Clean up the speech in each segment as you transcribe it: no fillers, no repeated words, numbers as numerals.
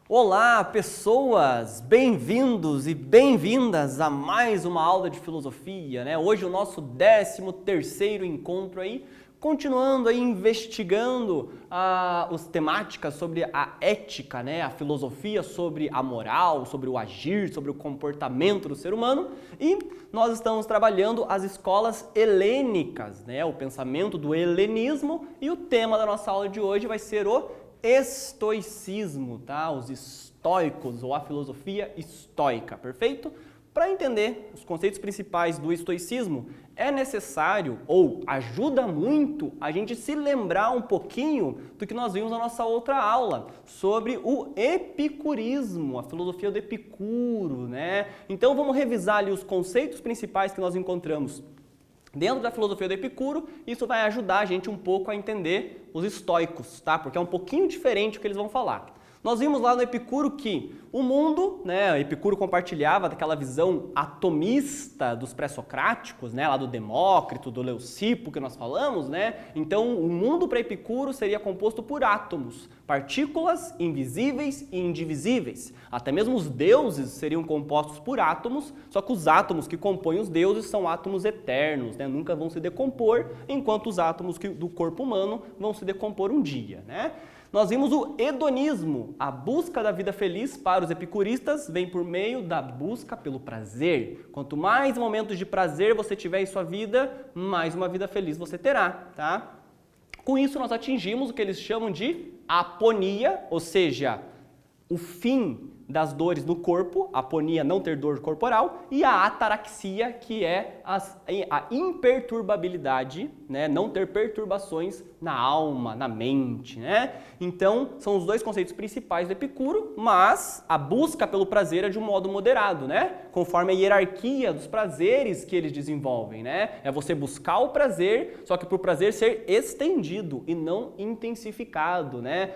Olá, pessoas! Bem-vindos e bem-vindas a mais uma aula de filosofia, né? Hoje o nosso 13º encontro aí, continuando aí investigando as temáticas sobre a ética, né? A filosofia sobre a moral, sobre o agir, sobre o comportamento do ser humano, e nós estamos trabalhando as escolas helênicas, né? O pensamento do helenismo, e o tema da nossa aula de hoje vai ser o estoicismo, tá? Os estoicos ou a filosofia estoica, perfeito? Para entender os conceitos principais do estoicismo, é necessário ou ajuda muito a gente se lembrar um pouquinho do que nós vimos na nossa outra aula sobre o epicurismo, a filosofia do Epicuro, né? Então vamos revisar ali os conceitos principais que nós encontramos dentro da filosofia do Epicuro. Isso vai ajudar a gente um pouco a entender os estoicos, tá? Porque é um pouquinho diferente o que eles vão falar. Nós vimos lá no Epicuro que o mundo, né, Epicuro compartilhava daquela visão atomista dos pré-socráticos, né, lá do Demócrito, do Leucipo que nós falamos, né? Então, o mundo para Epicuro seria composto por átomos, partículas invisíveis e indivisíveis. Até mesmo os deuses seriam compostos por átomos, só que os átomos que compõem os deuses são átomos eternos, né? Nunca vão se decompor, enquanto os átomos do corpo humano vão se decompor um dia, né? Nós vimos o hedonismo, a busca da vida feliz para os epicuristas vem por meio da busca pelo prazer. Quanto mais momentos de prazer você tiver em sua vida, mais uma vida feliz você terá, tá? Com isso nós atingimos o que eles chamam de aponia, ou seja, o fim das dores no corpo, aponia, não ter dor corporal, e a ataraxia, que é a imperturbabilidade, né? Não ter perturbações na alma, na mente, né? Então, são os dois conceitos principais do Epicuro, mas a busca pelo prazer é de um modo moderado, né? Conforme a hierarquia dos prazeres que eles desenvolvem, né? É você buscar o prazer, só que para o prazer ser estendido e não intensificado, né?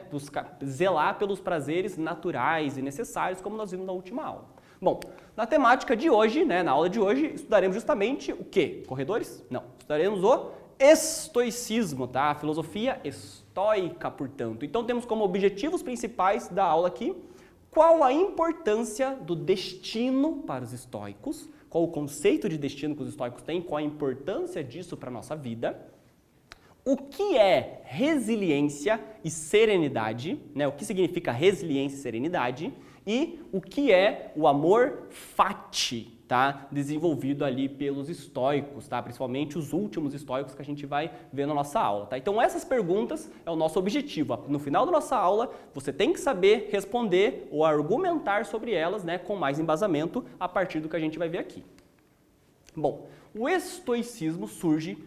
Zelar pelos prazeres naturais e necessários, como nós vimos na última aula. Bom, na temática de hoje, né, na aula de hoje, estudaremos justamente o quê? Corredores? Não. Estudaremos o estoicismo, tá? A filosofia estoica, portanto. Então, temos como objetivos principais da aula aqui qual a importância do destino para os estoicos, qual o conceito de destino que os estoicos têm, qual a importância disso para a nossa vida. O que é resiliência e serenidade, né? O que significa resiliência e serenidade, e o que é o amor fati, tá? Desenvolvido ali pelos estoicos, tá? Principalmente os últimos estoicos que a gente vai ver na nossa aula, tá? Então essas perguntas é o nosso objetivo. No final da nossa aula, você tem que saber responder ou argumentar sobre elas, né, com mais embasamento a partir do que a gente vai ver aqui. Bom, o estoicismo surge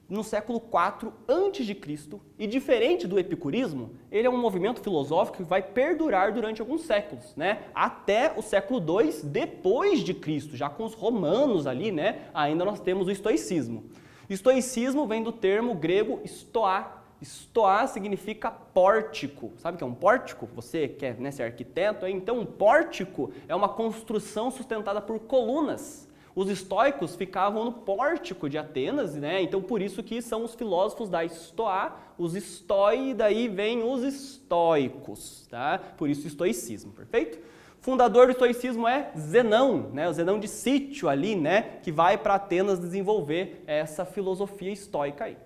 no século IV a.C. e, diferente do epicurismo, ele é um movimento filosófico que vai perdurar durante alguns séculos, né? Até o século II depois de Cristo, já com os romanos ali, né? Ainda nós temos o estoicismo. Estoicismo vem do termo grego stoa. Stoa significa pórtico. Sabe o que é um pórtico? Você quer, né, ser arquiteto, então um pórtico é uma construção sustentada por colunas. Os estoicos ficavam no pórtico de Atenas, né? Então por isso que são os filósofos da Stoa, os estoi, e daí vem os estoicos, tá? Por isso estoicismo, perfeito? Fundador do estoicismo é Zenão, né? O Zenão de Sítio ali, né? Que vai para Atenas desenvolver essa filosofia estoica aí.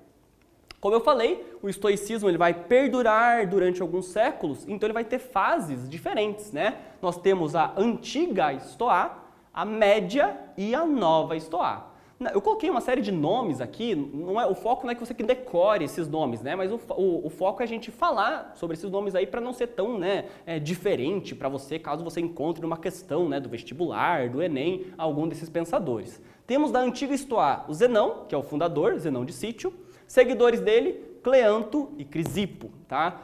Como eu falei, o estoicismo ele vai perdurar durante alguns séculos, então ele vai ter fases diferentes, né? Nós temos a antiga Stoa, a média e a nova Stoa. Eu coloquei uma série de nomes aqui, o foco não é que você decore esses nomes, né? Mas o foco é a gente falar sobre esses nomes aí para não ser tão, né, diferente para você, caso você encontre uma questão, né, do vestibular, do Enem, algum desses pensadores. Temos da antiga Stoa o Zenão, que é o fundador, Zenão de Sítio, seguidores dele, Cleanto e Crisipo, tá?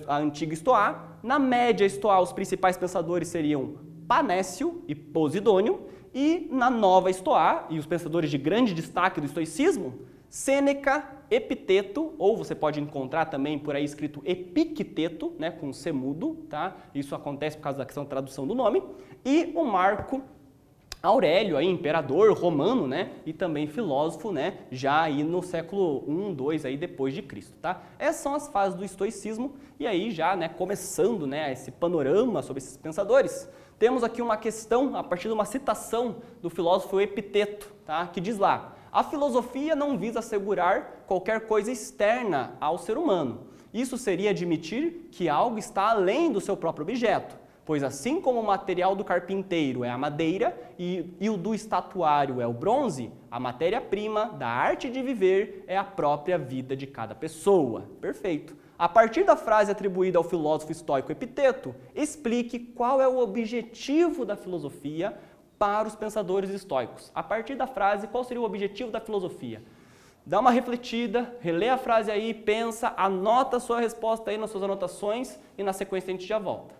A antiga Stoa. Na média Stoa, os principais pensadores seriam Panécio e Posidônio, e na nova Stoa, e os pensadores de grande destaque do estoicismo, Sêneca, Epiteto, ou você pode encontrar também por aí escrito Epicteto, né, com C mudo, tá? Isso acontece por causa da questão da tradução do nome, e o Marco Aurélio, aí, imperador romano, né, e também filósofo, né, já aí no século I, II, aí depois de Cristo, tá? Essas são as fases do estoicismo e aí já, né, começando, né, esse panorama sobre esses pensadores, temos aqui uma questão a partir de uma citação do filósofo Epiteto, tá, que diz lá: a filosofia não visa assegurar qualquer coisa externa ao ser humano. Isso seria admitir que algo está além do seu próprio objeto. Pois assim como o material do carpinteiro é a madeira e o do estatuário é o bronze, a matéria-prima da arte de viver é a própria vida de cada pessoa. Perfeito. A partir da frase atribuída ao filósofo estoico Epiteto, explique qual é o objetivo da filosofia para os pensadores estoicos. A partir da frase, qual seria o objetivo da filosofia? Dá uma refletida, relê a frase aí, pensa, anota a sua resposta aí nas suas anotações e na sequência a gente já volta.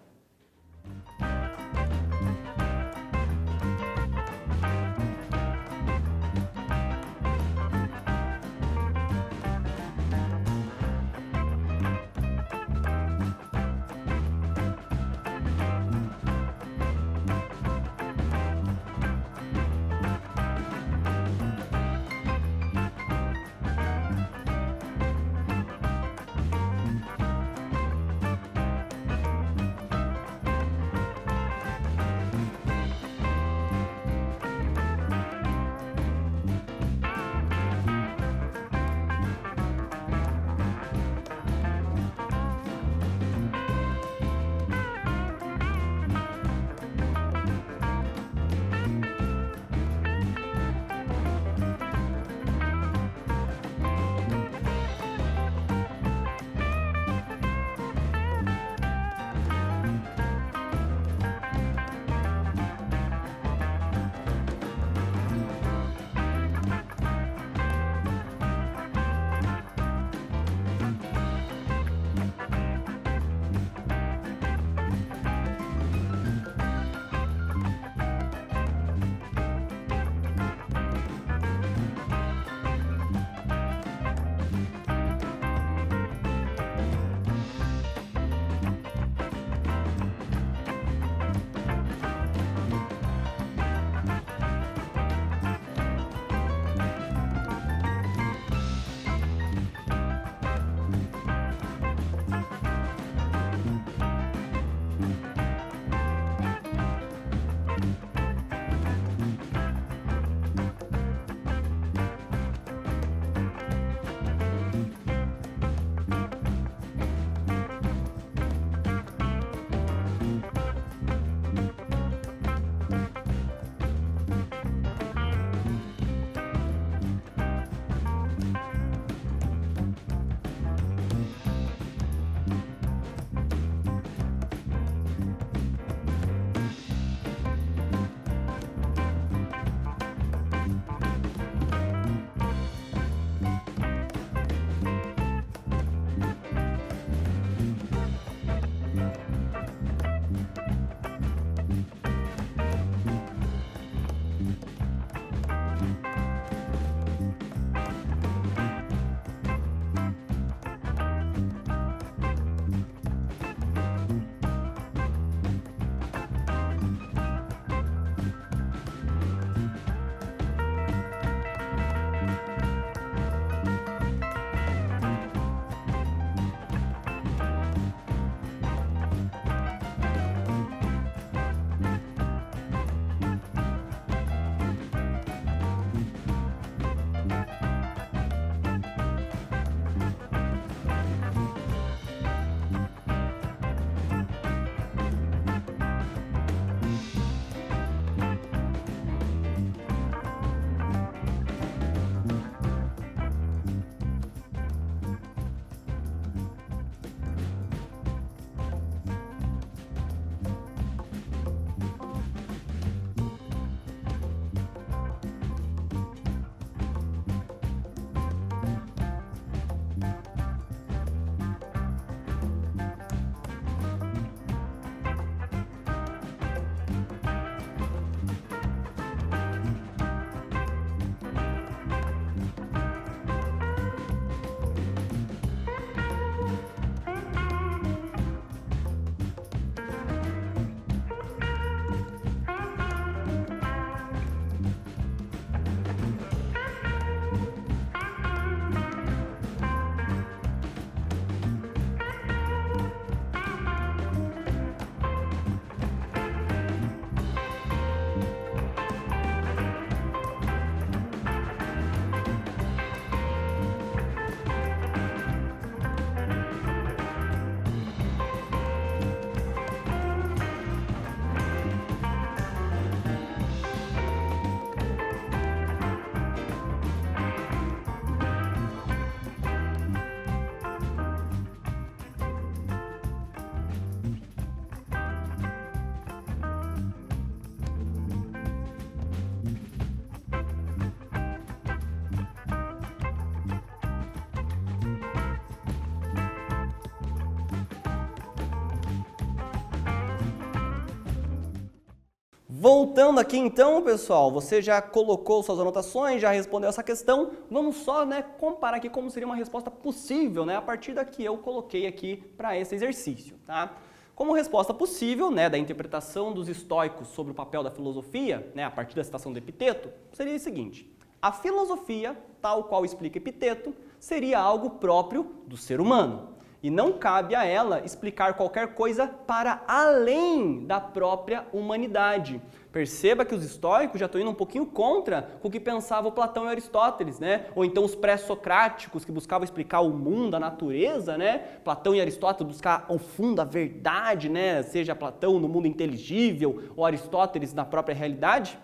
Voltando aqui então, pessoal, você já colocou suas anotações, já respondeu essa questão, vamos só, comparar aqui como seria uma resposta possível, a partir da que eu coloquei aqui para esse exercício, tá? Como resposta possível, da interpretação dos estoicos sobre o papel da filosofia, a partir da citação do Epiteto, seria o seguinte: a filosofia, tal qual explica Epiteto, seria algo próprio do ser humano. E não cabe a ela explicar qualquer coisa para além da própria humanidade. Perceba que os estoicos já estão indo um pouquinho contra o que pensavam Platão e Aristóteles, Ou então os pré-socráticos que buscavam explicar o mundo, a natureza, Platão e Aristóteles buscar ao fundo a verdade, Seja Platão no mundo inteligível ou Aristóteles na própria realidade.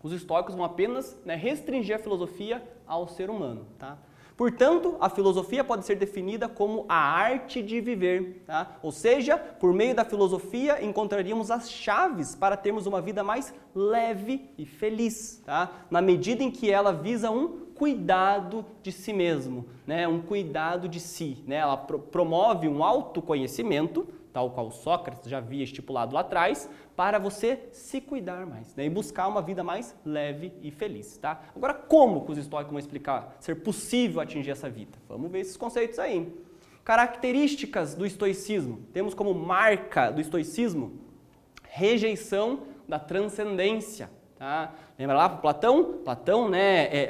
Os estoicos vão apenas restringir a filosofia ao ser humano, tá? Portanto, a filosofia pode ser definida como a arte de viver, tá? Ou seja, por meio da filosofia encontraríamos as chaves para termos uma vida mais leve e feliz, tá? Na medida em que ela visa um cuidado de si mesmo, um cuidado de si, Ela promove um autoconhecimento, tal qual Sócrates já havia estipulado lá atrás, para você se cuidar mais, e buscar uma vida mais leve e feliz, tá? Agora, como que os estoicos vão explicar ser possível atingir essa vida? Vamos ver esses conceitos aí. Características do estoicismo. Temos como marca do estoicismo rejeição da transcendência, tá? Lembra lá Platão? Platão,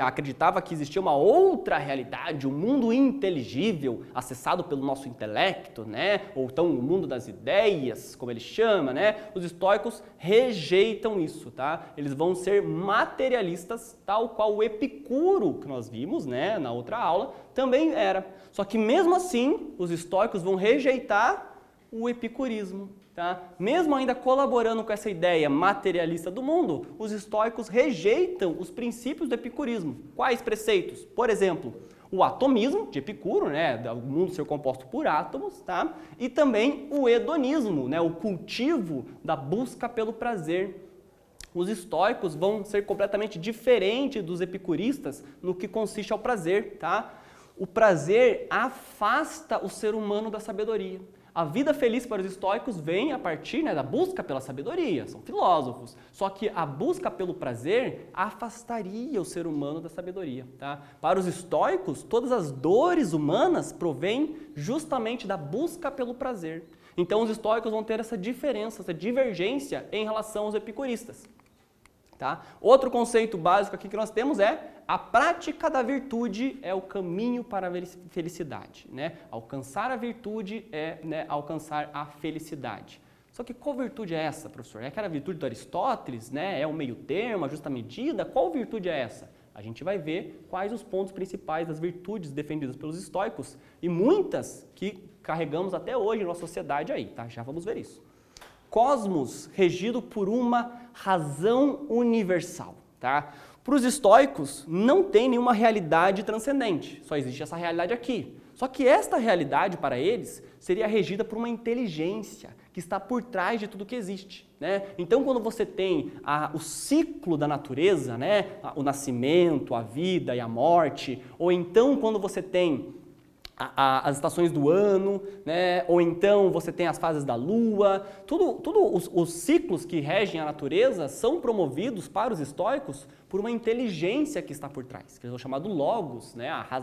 acreditava que existia uma outra realidade, um mundo inteligível, acessado pelo nosso intelecto, Ou então o mundo das ideias, como ele chama, Os estoicos rejeitam isso, tá? Eles vão ser materialistas, tal qual o Epicuro, que nós vimos, na outra aula, também era. Só que mesmo assim, os estoicos vão rejeitar o epicurismo. Tá? Mesmo ainda colaborando com essa ideia materialista do mundo, os estoicos rejeitam os princípios do epicurismo. Quais preceitos? Por exemplo, o atomismo de Epicuro, o mundo ser composto por átomos, tá? E também o hedonismo, o cultivo da busca pelo prazer. Os estoicos vão ser completamente diferentes dos epicuristas no que consiste ao prazer, tá? O prazer afasta o ser humano da sabedoria. A vida feliz para os estoicos vem a partir da busca pela sabedoria, são filósofos. Só que a busca pelo prazer afastaria o ser humano da sabedoria, tá? Para os estoicos, todas as dores humanas provêm justamente da busca pelo prazer. Então os estoicos vão ter essa diferença, essa divergência em relação aos epicuristas. Tá? Outro conceito básico aqui que nós temos é a prática da virtude é o caminho para a felicidade. Alcançar a virtude é alcançar a felicidade. Só que qual virtude é essa, professor? É aquela virtude do Aristóteles? É o meio termo, a justa medida? Qual virtude é essa? A gente vai ver quais os pontos principais das virtudes defendidas pelos estoicos e muitas que carregamos até hoje na nossa sociedade aí, tá? Já vamos ver isso. Cosmos regido por uma razão universal, tá? Para os estoicos, não tem nenhuma realidade transcendente, só existe essa realidade aqui. Só que esta realidade, para eles, seria regida por uma inteligência que está por trás de tudo que existe, Então, quando você tem o ciclo da natureza, o nascimento, a vida e a morte, ou então quando você tem as estações do ano, ou então você tem as fases da lua, os ciclos que regem a natureza são promovidos para os estoicos por uma inteligência que está por trás, que eles vão chamar do logos,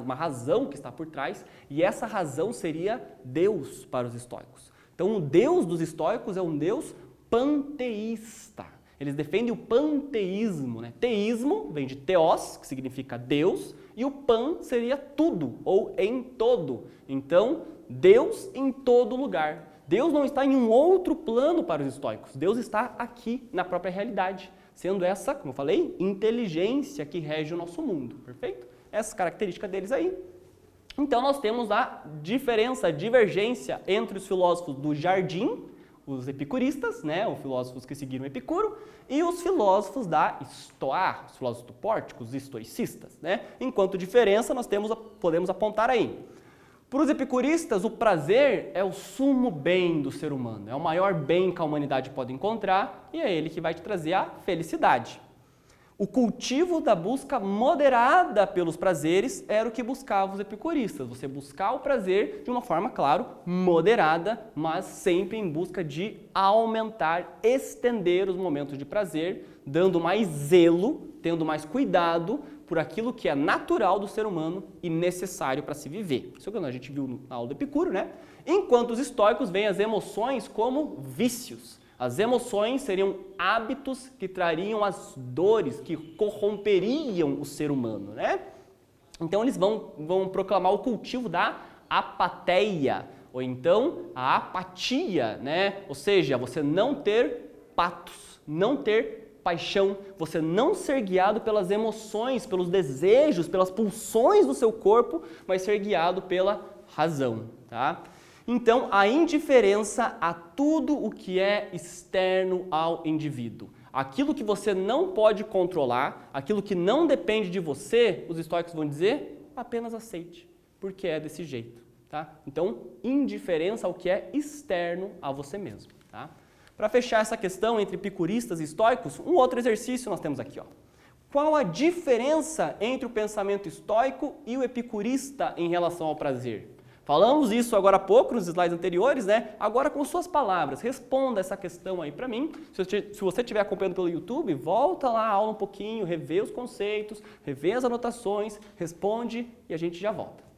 uma razão que está por trás, e essa razão seria Deus para os estoicos. Então o Deus dos estoicos é um Deus panteísta. Eles defendem o panteísmo, Teísmo vem de theos, que significa Deus, e o pan seria tudo, ou em todo. Então, Deus em todo lugar. Deus não está em um outro plano para os estoicos. Deus está aqui, na própria realidade, sendo essa, como eu falei, inteligência que rege o nosso mundo, perfeito? Essa característica deles aí. Então, nós temos a diferença, a divergência entre os filósofos do jardim, os epicuristas, os filósofos que seguiram Epicuro, e os filósofos da Estoa, os filósofos do Pórtico, os estoicistas, Enquanto diferença, nós podemos apontar aí. Para os epicuristas, o prazer é o sumo bem do ser humano, é o maior bem que a humanidade pode encontrar e é ele que vai te trazer a felicidade. O cultivo da busca moderada pelos prazeres era o que buscavam os epicuristas. Você buscar o prazer de uma forma, claro, moderada, mas sempre em busca de aumentar, estender os momentos de prazer, dando mais zelo, tendo mais cuidado por aquilo que é natural do ser humano e necessário para se viver. Isso que a gente viu na aula do Epicuro, né? Enquanto os estoicos veem as emoções como vícios. As emoções seriam hábitos que trariam as dores, que corromperiam o ser humano, né? Então eles vão proclamar o cultivo da apatheia, ou então a apatia, né? Ou seja, você não ter patos, não ter paixão, você não ser guiado pelas emoções, pelos desejos, pelas pulsões do seu corpo, mas ser guiado pela razão, tá? Então, a indiferença a tudo o que é externo ao indivíduo. Aquilo que você não pode controlar, aquilo que não depende de você, os estoicos vão dizer, apenas aceite, porque é desse jeito, tá? Então, indiferença ao que é externo a você mesmo, tá? Para fechar essa questão entre epicuristas e estoicos, um outro exercício nós temos aqui, ó. Qual a diferença entre o pensamento estoico e o epicurista em relação ao prazer? Falamos isso agora há pouco, nos slides anteriores, né? Agora com suas palavras, responda essa questão aí para mim. Se você estiver acompanhando pelo YouTube, volta lá a aula um pouquinho, revê os conceitos, revê as anotações, responde e a gente já volta.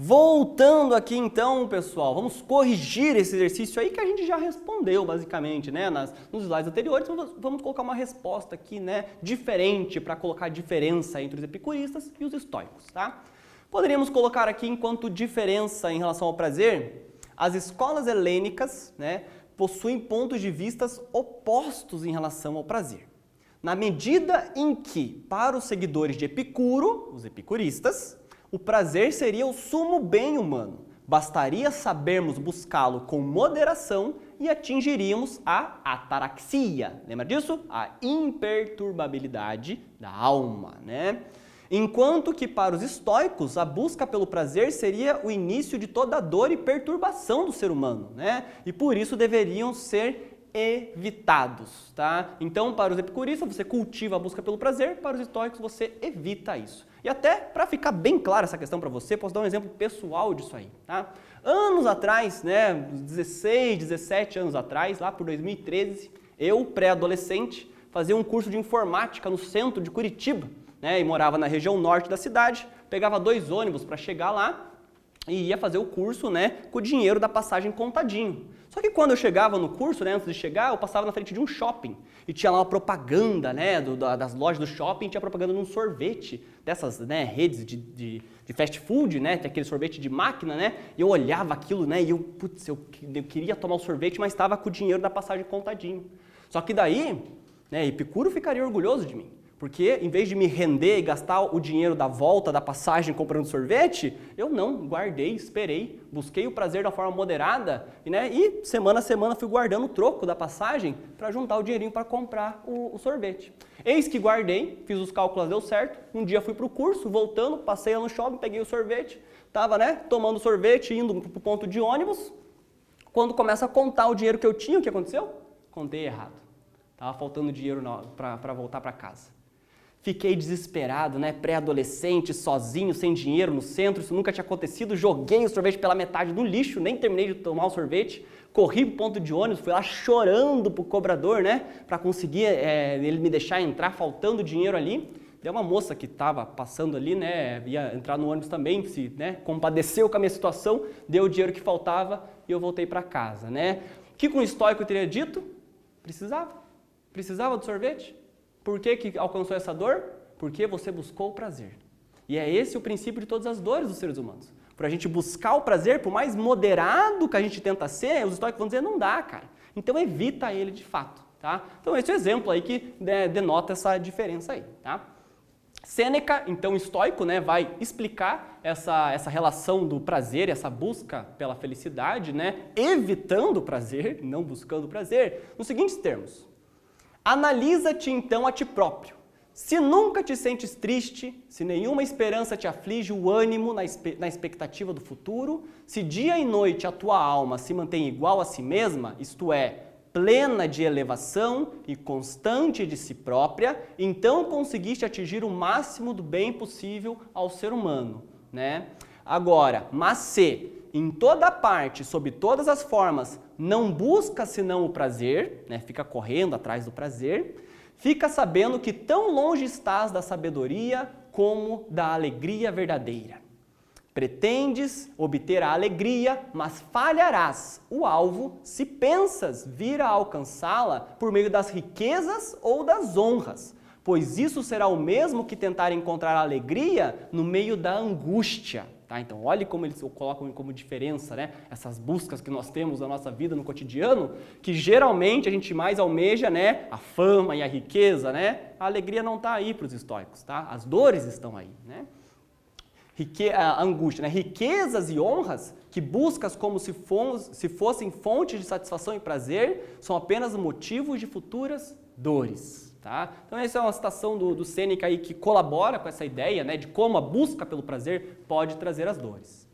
Voltando aqui então, pessoal, vamos corrigir esse exercício aí que a gente já respondeu basicamente, né, nos slides anteriores. Vamos colocar uma resposta aqui, né, diferente para colocar a diferença entre os epicuristas e os estoicos, tá? Poderíamos colocar aqui enquanto diferença em relação ao prazer, as escolas helênicas, né, possuem pontos de vista opostos em relação ao prazer. Na medida em que, para os seguidores de Epicuro, os epicuristas, o prazer seria o sumo bem humano. Bastaria sabermos buscá-lo com moderação e atingiríamos a ataraxia. Lembra disso? A imperturbabilidade da alma, né? Enquanto que para os estoicos, a busca pelo prazer seria o início de toda a dor e perturbação do ser humano, né? E por isso deveriam ser evitados, tá? Então, para os epicuristas, você cultiva a busca pelo prazer, para os estoicos, você evita isso. E até, para ficar bem clara essa questão para você, posso dar um exemplo pessoal disso aí, tá? Anos atrás, né, 16, 17 anos atrás, lá por 2013, eu, pré-adolescente, fazia um curso de informática no centro de Curitiba, né, e morava na região norte da cidade, pegava 2 ônibus para chegar lá e ia fazer o curso, né, com o dinheiro da passagem contadinho. Só que quando eu chegava no curso, né, antes de chegar, eu passava na frente de um shopping e tinha lá uma propaganda, né, das lojas do shopping, tinha propaganda de um sorvete, dessas, né, redes de fast food, né, tem aquele sorvete de máquina, né, e eu olhava aquilo, né, e eu queria tomar o sorvete, mas estava com o dinheiro da passagem contadinho. Só que daí, né, Epicuro ficaria orgulhoso de mim. Porque, em vez de me render e gastar o dinheiro da volta da passagem comprando sorvete, eu não, guardei, esperei, busquei o prazer da forma moderada, né? E semana a semana fui guardando o troco da passagem para juntar o dinheirinho para comprar o sorvete. Eis que guardei, fiz os cálculos, deu certo, um dia fui para o curso, voltando, passei lá no shopping, peguei o sorvete, estava, né, tomando sorvete, indo para o ponto de ônibus. Quando começa a contar o dinheiro que eu tinha, o que aconteceu? Contei errado. Estava faltando dinheiro para voltar para casa. Fiquei desesperado, né? Pré-adolescente, sozinho, sem dinheiro no centro, isso nunca tinha acontecido. Joguei o sorvete pela metade no lixo, nem terminei de tomar o sorvete. Corri pro ponto de ônibus, fui lá chorando pro cobrador, né? Para conseguir ele me deixar entrar, faltando dinheiro ali. Deu uma moça que estava passando ali, né? Ia entrar no ônibus também, se, né, compadeceu com a minha situação, deu o dinheiro que faltava e eu voltei para casa, né? O que um estoico teria dito? Precisava do sorvete? Por que alcançou essa dor? Porque você buscou o prazer. E é esse o princípio de todas as dores dos seres humanos. Por a gente buscar o prazer, por mais moderado que a gente tenta ser, os estoicos vão dizer, não dá, cara. Então evita ele de fato, tá? Então esse é o exemplo aí que denota essa diferença aí, tá? Sêneca, então estoico, né, vai explicar essa relação do prazer, essa busca pela felicidade, né, evitando o prazer, não buscando o prazer, nos seguintes termos. Analisa-te então a ti próprio. Se nunca te sentes triste, se nenhuma esperança te aflige o ânimo na expectativa do futuro, se dia e noite a tua alma se mantém igual a si mesma, isto é, plena de elevação e constante de si própria, então conseguiste atingir o máximo do bem possível ao ser humano, né? Agora, mas se em toda parte, sob todas as formas, não busca senão o prazer, né? Fica correndo atrás do prazer, fica sabendo que tão longe estás da sabedoria como da alegria verdadeira. Pretendes obter a alegria, mas falharás o alvo se pensas vir a alcançá-la por meio das riquezas ou das honras, pois isso será o mesmo que tentar encontrar a alegria no meio da angústia. Tá? Então, olhe como eles colocam como diferença, né? Essas buscas que nós temos na nossa vida, no cotidiano, que geralmente a gente mais almeja, né? A fama e a riqueza, né? A alegria não está aí para os estoicos, tá? As dores estão aí, né? A angústia, né? Riquezas e honras que buscas como se fossem fontes de satisfação e prazer são apenas motivos de futuras dores. Tá? Então essa é uma citação do Sêneca aí que colabora com essa ideia, né, de como a busca pelo prazer pode trazer as dores.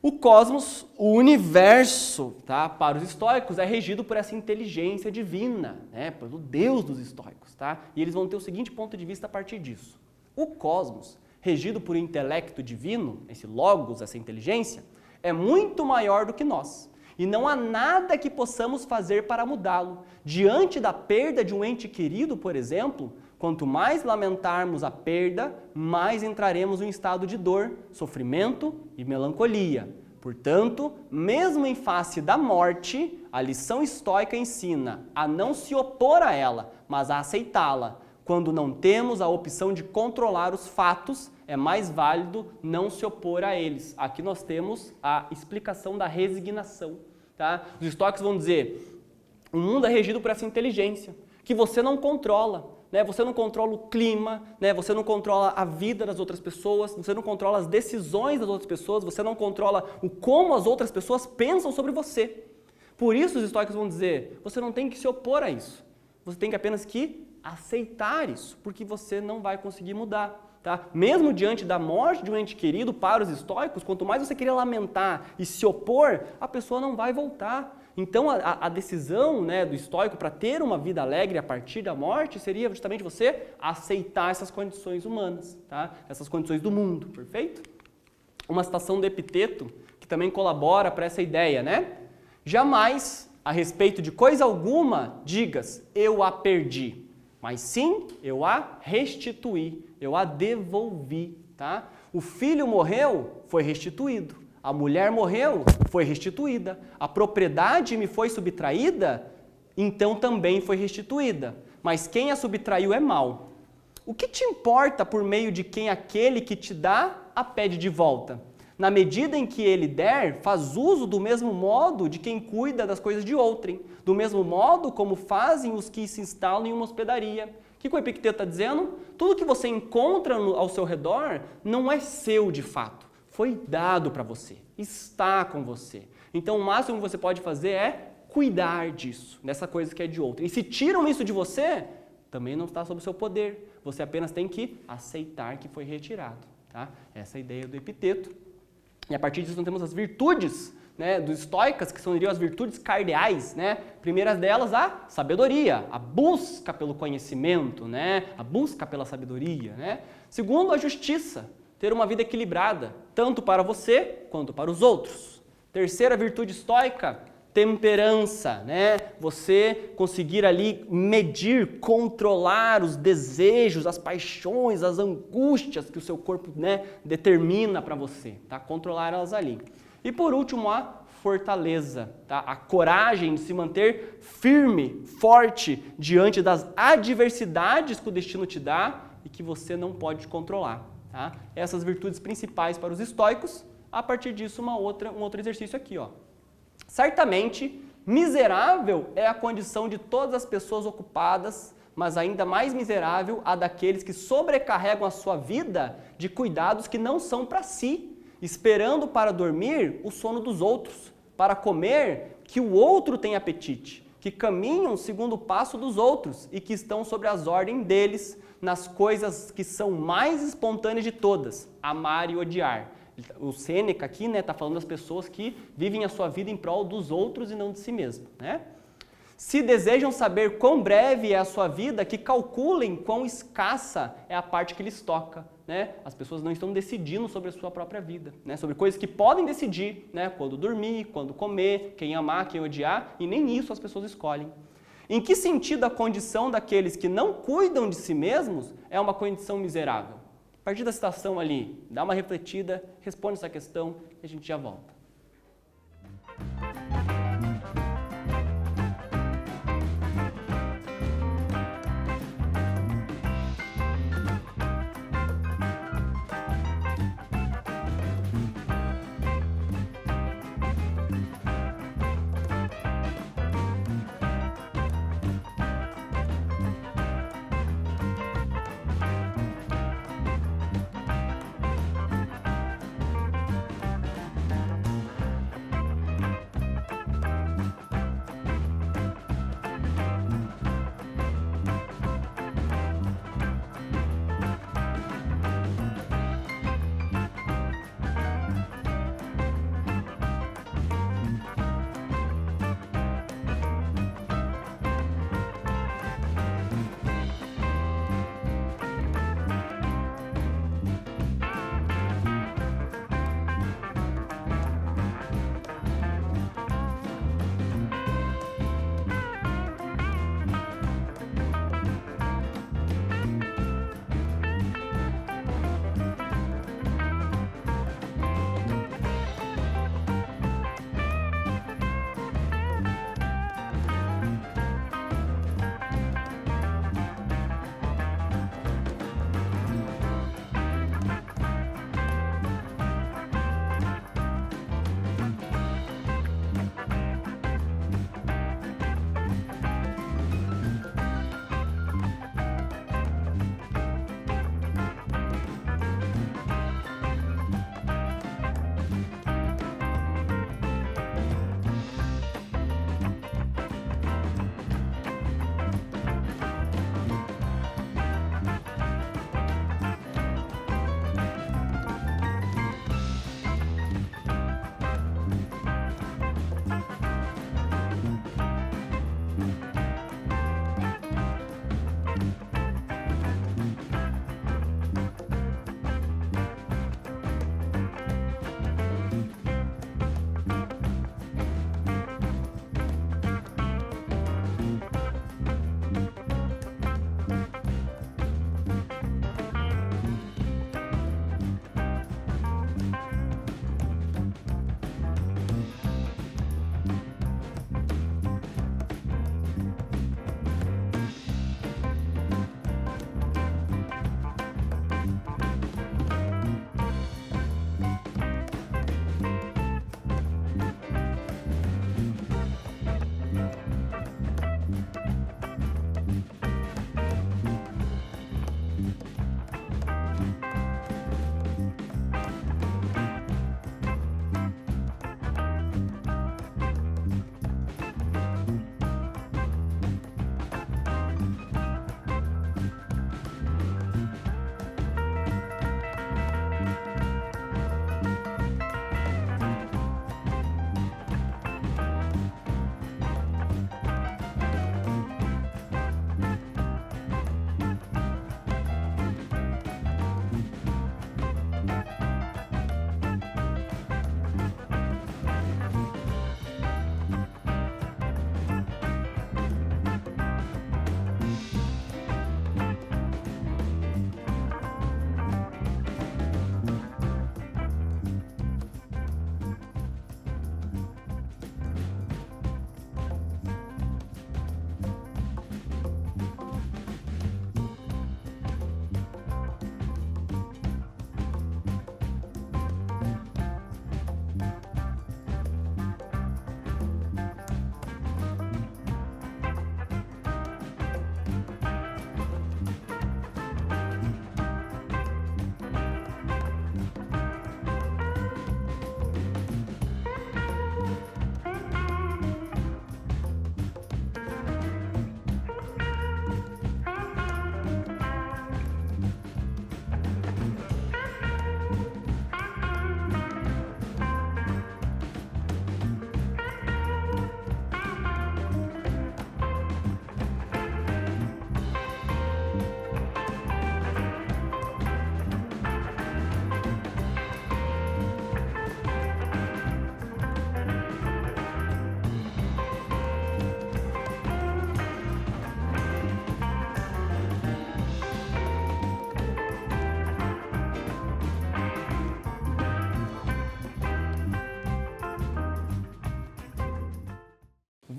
O cosmos, o universo, tá, para os estoicos é regido por essa inteligência divina, né, pelo Deus dos estoicos. Tá? E eles vão ter o seguinte ponto de vista a partir disso. O cosmos, regido por um intelecto divino, esse logos, essa inteligência, é muito maior do que nós. E não há nada que possamos fazer para mudá-lo. Diante da perda de um ente querido, por exemplo, Quanto mais lamentarmos a perda, mais entraremos em estado de dor, sofrimento e melancolia. Portanto, mesmo em face da morte, a lição estoica ensina a não se opor a ela, mas a aceitá-la. Quando não temos a opção de controlar os fatos, é mais válido não se opor a eles. Aqui nós temos a explicação da resignação. Tá? Os estoicos vão dizer, o mundo é regido por essa inteligência, que você não controla. Né? Você não controla o clima, né? Você não controla a vida das outras pessoas, você não controla as decisões das outras pessoas, você não controla o como as outras pessoas pensam sobre você. Por isso os estoicos vão dizer, você não tem que se opor a isso, você tem que apenas que aceitar isso, porque você não vai conseguir mudar. Tá? Mesmo diante da morte de um ente querido, para os estoicos, quanto mais você querer lamentar e se opor, a pessoa não vai voltar. Então a decisão, né, do estoico para ter uma vida alegre a partir da morte seria justamente você aceitar essas condições humanas, tá? Essas condições do mundo, perfeito? Uma citação do Epiteto que também colabora para essa ideia, né? Jamais, a respeito de coisa alguma, digas, eu a perdi, mas sim, eu a restituí, eu a devolvi, tá? O filho morreu, foi restituído. A mulher morreu, foi restituída. A propriedade me foi subtraída, então também foi restituída. Mas quem a subtraiu é mau. O que te importa por meio de quem aquele que te dá a pede de volta? Na medida em que ele der, faz uso do mesmo modo de quem cuida das coisas de outrem, do mesmo modo como fazem os que se instalam em uma hospedaria. O que o Epicteto está dizendo? Tudo que você encontra ao seu redor não é seu de fato. Foi dado para você, está com você. Então o máximo que você pode fazer é cuidar disso, dessa coisa que é de outra. E se tiram isso de você, também não está sob o seu poder. Você apenas tem que aceitar que foi retirado. Tá? Essa é a ideia do Epiteto. E a partir disso nós temos as virtudes, né, dos estoicas, que seriam as virtudes cardeais. Né? Primeiras delas, a sabedoria, a busca pelo conhecimento, né? A busca pela sabedoria. Né? Segundo, a justiça. Ter uma vida equilibrada, tanto para você quanto para os outros. Terceira virtude estoica, temperança, né? Você conseguir ali medir, controlar os desejos, as paixões, as angústias que o seu corpo, né, determina para você, tá? Controlar elas ali. E por último, a fortaleza, tá? A coragem de se manter firme, forte diante das adversidades que o destino te dá e que você não pode controlar. Tá? Essas virtudes principais para os estoicos. A partir disso, um outro exercício aqui. Ó. Certamente, miserável é a condição de todas as pessoas ocupadas, mas ainda mais miserável a daqueles que sobrecarregam a sua vida de cuidados que não são para si, esperando para dormir o sono dos outros, para comer que o outro tem apetite, que caminham segundo o passo dos outros e que estão sobre as ordens deles, nas coisas que são mais espontâneas de todas, amar e odiar. O Sêneca aqui está falando das pessoas que vivem a sua vida em prol dos outros e não de si mesmo. Né? Se desejam saber quão breve é a sua vida, que calculem quão escassa é a parte que lhes toca. Né? As pessoas não estão decidindo sobre a sua própria vida, né? Sobre coisas que podem decidir, né? Quando dormir, quando comer, quem amar, quem odiar, e nem isso as pessoas escolhem. Em que sentido a condição daqueles que não cuidam de si mesmos é uma condição miserável? A partir da citação ali, dá uma refletida, responde essa questão e a gente já volta.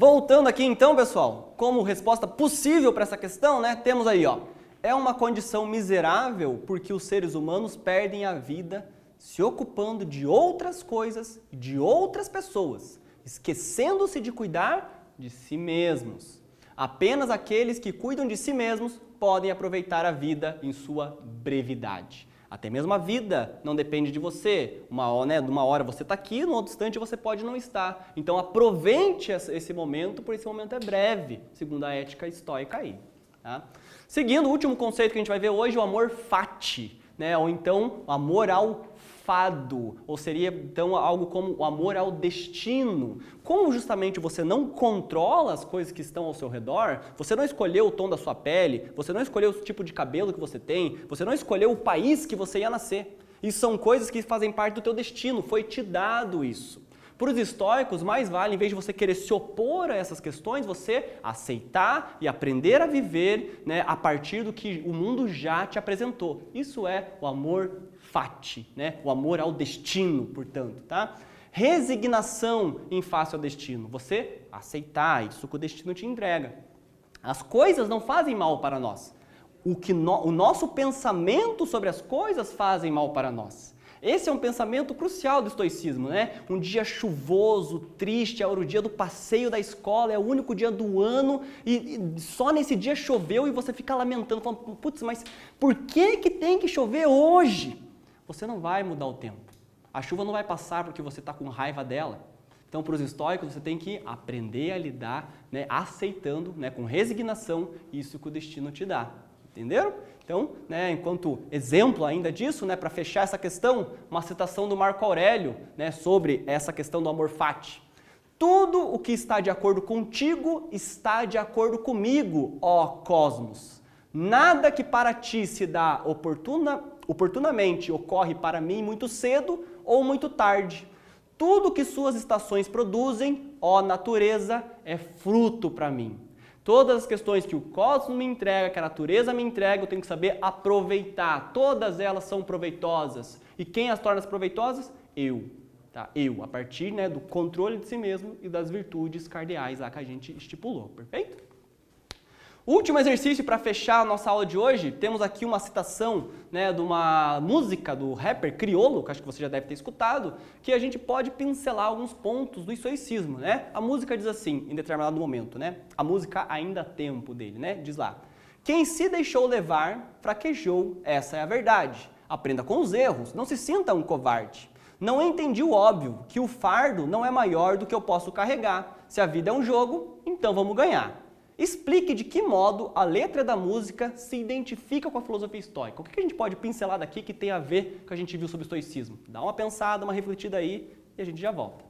Voltando aqui então, pessoal, como resposta possível para essa questão, né, temos aí, ó, é uma condição miserável porque os seres humanos perdem a vida se ocupando de outras coisas e de outras pessoas, esquecendo-se de cuidar de si mesmos. Apenas aqueles que cuidam de si mesmos podem aproveitar a vida em sua brevidade. Até mesmo a vida não depende de você. Uma hora você está aqui, no outro instante você pode não estar. Então aproveite esse momento, porque esse momento é breve, segundo a ética estoica aí. Tá? Seguindo, o último conceito que a gente vai ver hoje, o amor fati, né? Ou então o amor ao fado, ou seria então algo como o amor ao destino. Como justamente você não controla as coisas que estão ao seu redor, você não escolheu o tom da sua pele, você não escolheu o tipo de cabelo que você tem, você não escolheu o país que você ia nascer. Isso são coisas que fazem parte do teu destino, foi te dado isso. Para os estoicos, mais vale, em vez de você querer se opor a essas questões, você aceitar e aprender a viver, né, a partir do que o mundo já te apresentou. Isso é o amor fati, né? O amor ao destino, portanto, tá? Resignação em face ao destino. Você aceitar isso que o destino te entrega. As coisas não fazem mal para nós. O nosso pensamento sobre as coisas fazem mal para nós. Esse é um pensamento crucial do estoicismo, né? Um dia chuvoso, triste, é o dia do passeio da escola, é o único dia do ano e só nesse dia choveu e você fica lamentando, falando, putz, mas por que tem que chover hoje? Você não vai mudar o tempo. A chuva não vai passar porque você está com raiva dela. Então, para os estoicos, você tem que aprender a lidar, né, aceitando, né, com resignação, isso que o destino te dá. Entenderam? Então, né, enquanto exemplo ainda disso, né, para fechar essa questão, uma citação do Marco Aurélio, né, sobre essa questão do amor fati. Tudo o que está de acordo contigo está de acordo comigo, ó cosmos. Nada que para ti se dá oportunamente ocorre para mim muito cedo ou muito tarde. Tudo que suas estações produzem, ó natureza, é fruto para mim. Todas as questões que o cosmos me entrega, que a natureza me entrega, eu tenho que saber aproveitar. Todas elas são proveitosas. E quem as torna proveitosas? Eu. Tá? Eu, a partir, né, do controle de si mesmo e das virtudes cardeais lá que a gente estipulou. Perfeito? Último exercício para fechar a nossa aula de hoje, temos aqui uma citação, né, de uma música do rapper Criolo, que acho que você já deve ter escutado, que a gente pode pincelar alguns pontos do estoicismo, né? A música diz assim, em determinado momento, né? A música Ainda há Tempo dele, né? Diz lá, quem se deixou levar, fraquejou, essa é a verdade. Aprenda com os erros, não se sinta um covarde. Não entendi o óbvio, que o fardo não é maior do que eu posso carregar. Se a vida é um jogo, então vamos ganhar. Explique de que modo a letra da música se identifica com a filosofia estoica. O que a gente pode pincelar daqui que tem a ver com o que a gente viu sobre o estoicismo? Dá uma pensada, uma refletida aí e a gente já volta.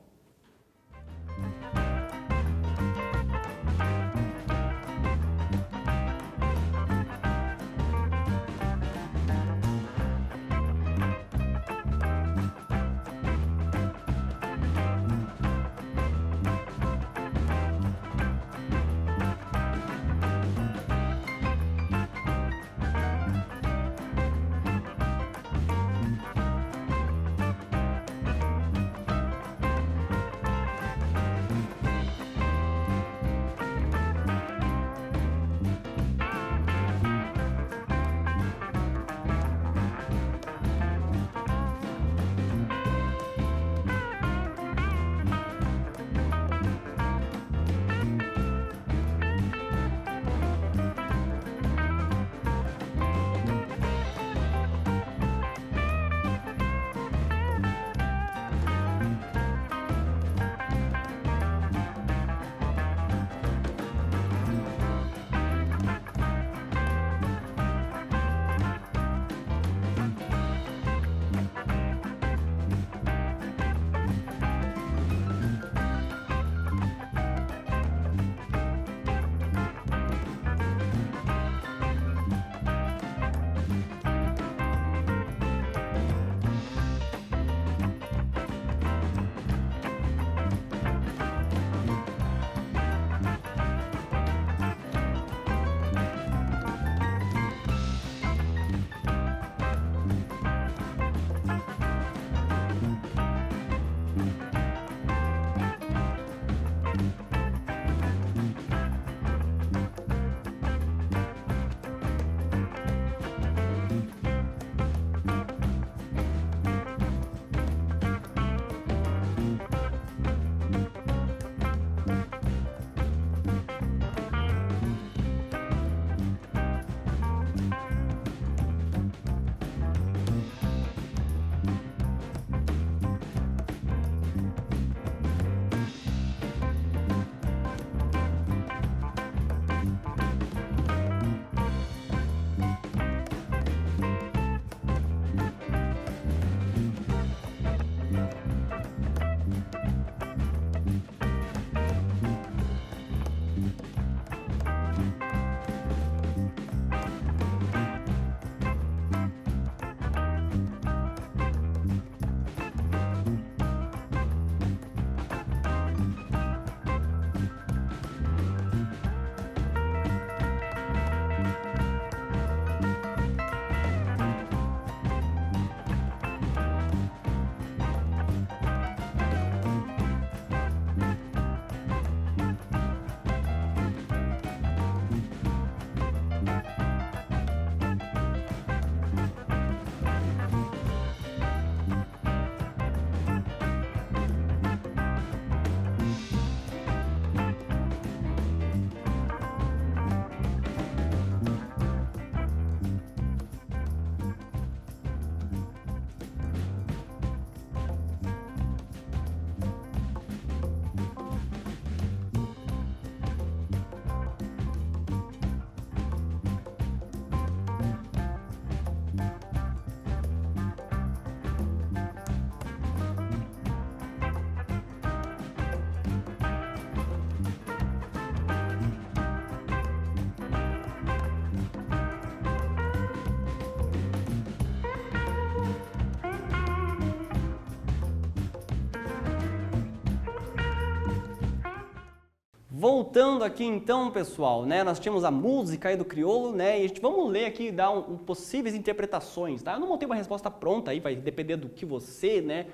Voltando aqui então, pessoal, né, nós tínhamos a música aí do crioulo, né, e vamos ler aqui e dar possíveis interpretações, tá? Eu não montei uma resposta pronta aí, vai depender do que você, né,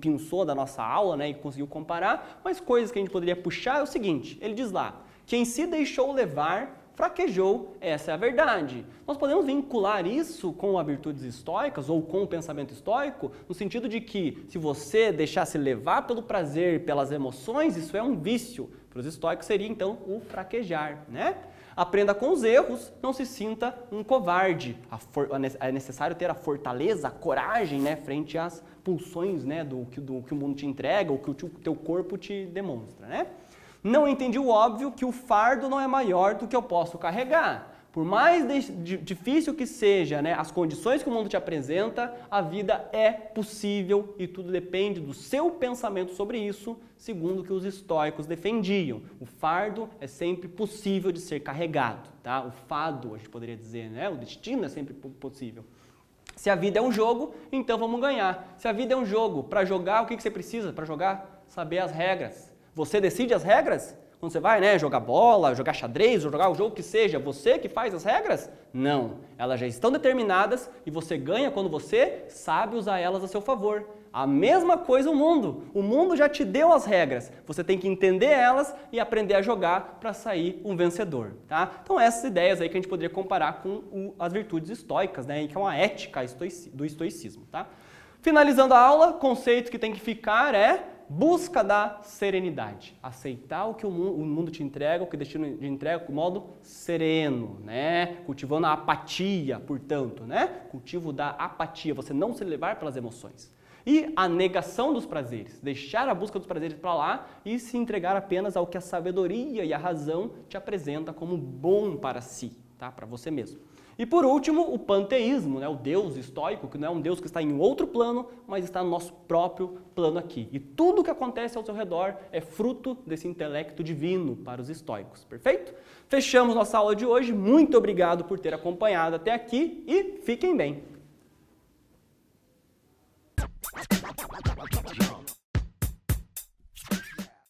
pensou da nossa aula, né, e conseguiu comparar, mas coisas que a gente poderia puxar é o seguinte, ele diz lá, quem se deixou levar fraquejou, essa é a verdade. Nós podemos vincular isso com as virtudes estoicas ou com o pensamento estoico, no sentido de que se você deixasse levar pelo prazer, pelas emoções, isso é um vício. Para os estoicos seria então o fraquejar, né? Aprenda com os erros, não se sinta um covarde. É necessário ter a fortaleza, a coragem, né, frente às pulsões, né, do que o mundo te entrega, ou que o teu corpo te demonstra, né? Não entendi o óbvio que o fardo não é maior do que eu posso carregar. Por mais difícil que seja, né, as condições que o mundo te apresenta, a vida é possível e tudo depende do seu pensamento sobre isso, segundo o que os estoicos defendiam. O fardo é sempre possível de ser carregado, tá? O fado, a gente poderia dizer, né? O destino é sempre possível. Se a vida é um jogo, então vamos ganhar. Se a vida é um jogo, para jogar, o que você precisa para jogar? Saber as regras. Você decide as regras? Quando você vai, né, jogar bola, jogar xadrez, ou jogar o jogo que seja, você que faz as regras? Não. Elas já estão determinadas e você ganha quando você sabe usar elas a seu favor. A mesma coisa o mundo. O mundo já te deu as regras. Você tem que entender elas e aprender a jogar para sair um vencedor, tá? Então essas ideias aí que a gente poderia comparar com as virtudes estoicas, né, que é uma ética do estoicismo, tá? Finalizando a aula, conceito que tem que ficar é busca da serenidade. Aceitar o que o mundo te entrega, o que o destino te entrega, de modo sereno, né? Cultivando a apatia, portanto, né? Cultivo da apatia, você não se levar pelas emoções. E a negação dos prazeres, deixar a busca dos prazeres para lá e se entregar apenas ao que a sabedoria e a razão te apresenta como bom para si, tá? Para você mesmo. E por último, o panteísmo, né? O Deus estoico, que não é um Deus que está em outro plano, mas está no nosso próprio plano aqui. E tudo o que acontece ao seu redor é fruto desse intelecto divino para os estoicos, perfeito? Fechamos nossa aula de hoje, muito obrigado por ter acompanhado até aqui e fiquem bem!